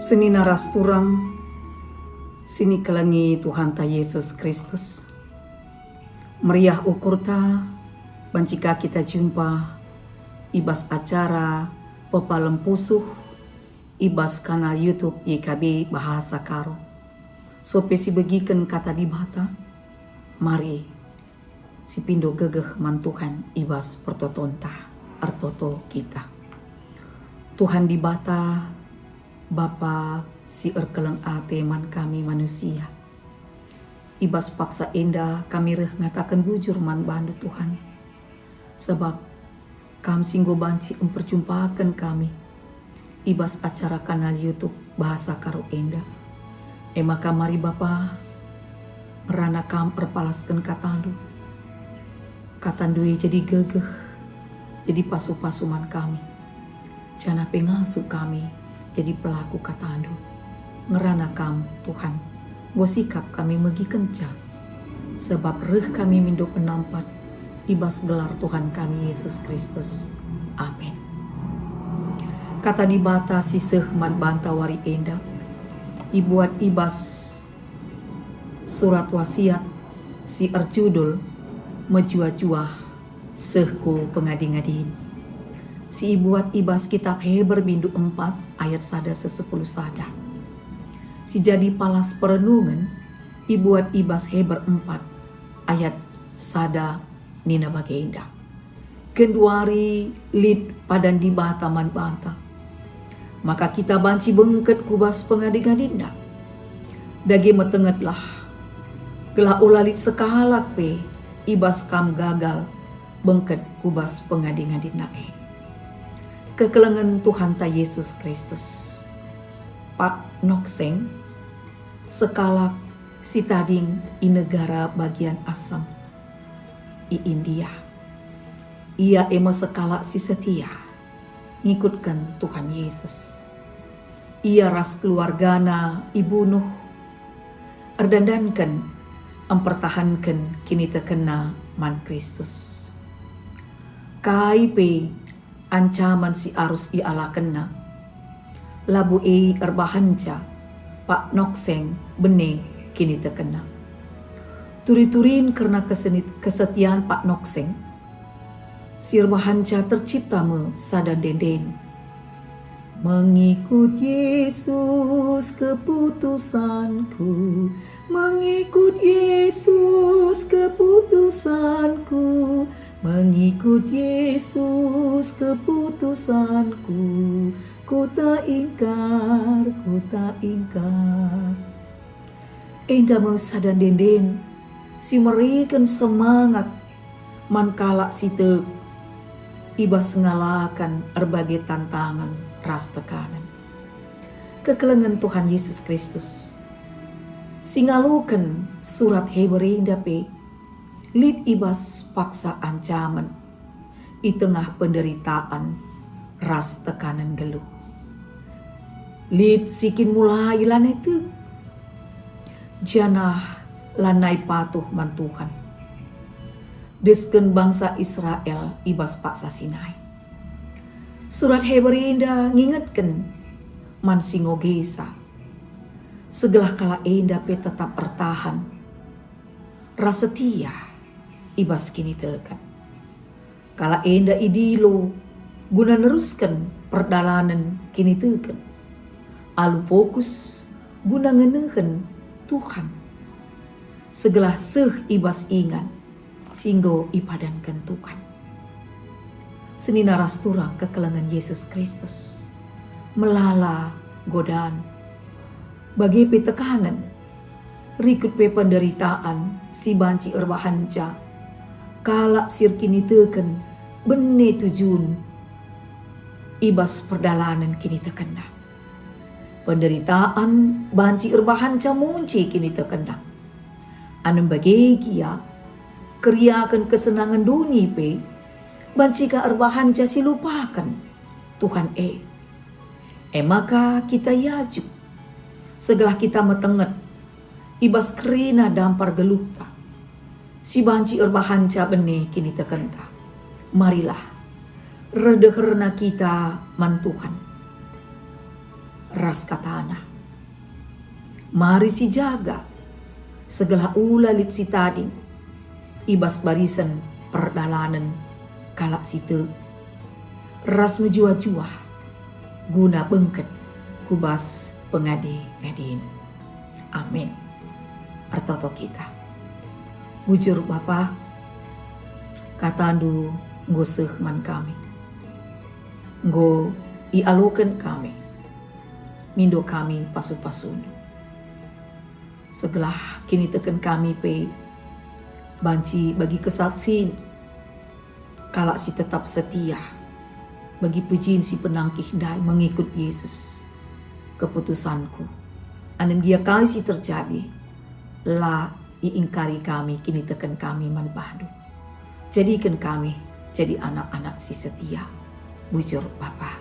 Seni naras turang, sini kelengi Tuhan ta Yesus Kristus. Meriah ukur ta, bancika kita jumpa, ibas acara pepalem pusuh, ibas kanal YouTube YKB Bahasa Karo. Sope si begiken kata di bata, mari si pindo gegeh mantuhan ibas pertotonta artoto kita. Tuhan di bata, Bapa si erkeleng ate man kami manusia. Ibas paksa enda kami reh ngatakan bujur man bandu Tuhan. Sebab kam singgo banci memperjumpakan kami. Ibas acara kanal YouTube Bahasa Karo enda. Maka mari Bapa merana kam perpalaskan katandu. Katandu jadi gegeh. Jadi pasu-pasuman kami. Jana pengasuh kami. Jadi pelaku katandu. Ngerana kam Tuhan. Gua sikap kami megi kenca. Sebab reh kami minduk penampat. Ibas gelar Tuhan kami Yesus Kristus. Amin. Kata di bata si sehmat banta wari enda. Ibuat ibas surat wasiat si erjudul mejua-jua sehku pengadi-ngadin. Si ibuat ibas kitab Heber bindu 4 ayat 1-10 sada. Si jadi palas perenungan ibuat ibas Heber 4 ayat sada nina bagenda. Kenduari lid padan di bata man banta. Maka kita banci bengket kubas pengadi-ngadinda. Dagi metengetlah. Gelah ulalit sekalak pe ibas kam gagal bengket kubas pengadi-ngadinda kekelengan Tuhan ta Yesus Kristus. Pak Nokseng, sekalak si tading i negara bagian asam i India. Ia emo sekalak si setia ngikutkan Tuhan Yesus. Ia ras keluargana ibunuh erdandankan mempertahankan kini terkena man Kristus. Kaipe ancaman si arus i ala kena. Labu erbahanja Pak Nokseng bene kini terkena. Turi-turin karena kesetiaan Pak Nokseng. Sirbahanja tercipta me sadan denden. Mengikut Yesus keputusanku. Mengikut Yesus keputusanku. Mengikut Yesus keputusanku, ku tak ingkar, ku tak ingkar. Enda sadan denden, si merikan semangat, mankalak si tek, ibas ngalakan berbagai tantangan, ras tekanan. Kekelengan Tuhan Yesus Kristus, si ngalukan surat Heber dape, lid ibas paksa ancaman di tengah penderitaan ras tekanan geluh. Lid sikin mulai lan itu janah lanai patuh man Tuhan. Desken bangsa Israel ibas paksa Sinai. Surat Heber indah ngingetkan man singo gesa. Segelah kala enda pe tetap bertahan. Rasa setia ibas kini tekan. Kala enda idilo guna neruskan perdalanan kini tekan. Alu fokus guna ngenehen Tuhan. Segelah seh ibas ingan singgo ipadankan Tuhan. Seni naras turang kekelengan Yesus Kristus. Melala godaan. Bagi petekanan. Rikut pe penderitaan si banci erbahanja. Kalak sirkini teken bene tujun ibas perdalanan kini terkena. Penderitaan banci erbahanca munci kini terkena. Anem bagegia keriakan kesenangan duni pe banci ka erbahanca si lupakan Tuhan maka kita yaju segelah kita metenget ibas kerina dampar geluhta. Si banci erbahanca bene kini terkenta. Marilah reda karena kita man Tuhan. ras katana. Mari si jaga segala ulalit si tading ibas barisan perdalanan kalak situ ras menjuah-juah guna bengket kubas pengadi-ngadin. Amin. Artoto kita. Bujur Bapa, katandu nggo sehman kami. Nggo ialukan kami. Mindo kami pasu-pasundu. Segelah kini teken kami pe banci bagi kesaksin kalak si tetap setia bagi pujiin si penangkih dai mengikut Yesus. Keputusanku anem dia kali si terjadi la iingkari kami kini teken kami manbadu. Jadikan kami jadi anak-anak si setia. Bujur Bapa.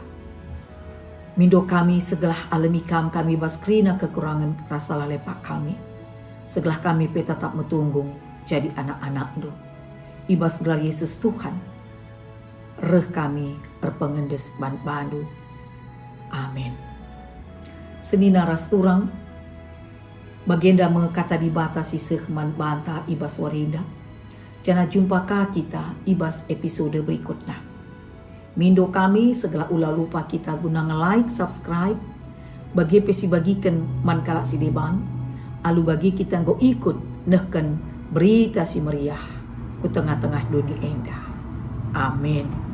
Mindo kami segelah alami kami baskrina kekurangan rasa lalepak kami. Segelah kami pe tetap metunggung jadi anak-anak do. Ibas gelar Yesus Tuhan. Reh kami erpengendes bandu. Amin. Senina rasturang bagenda mengkata dibatasi sehman banta ibas warinda. Jana jumpa kita ibas episode berikutnya. Mindo kami segala ulah lupa kita guna nge-like, subscribe, bagi pesi bagikan man kalak si deban, alu bagi kita ngo ikut nehken berita si meriah ku tengah-tengah dunia endah. Amin.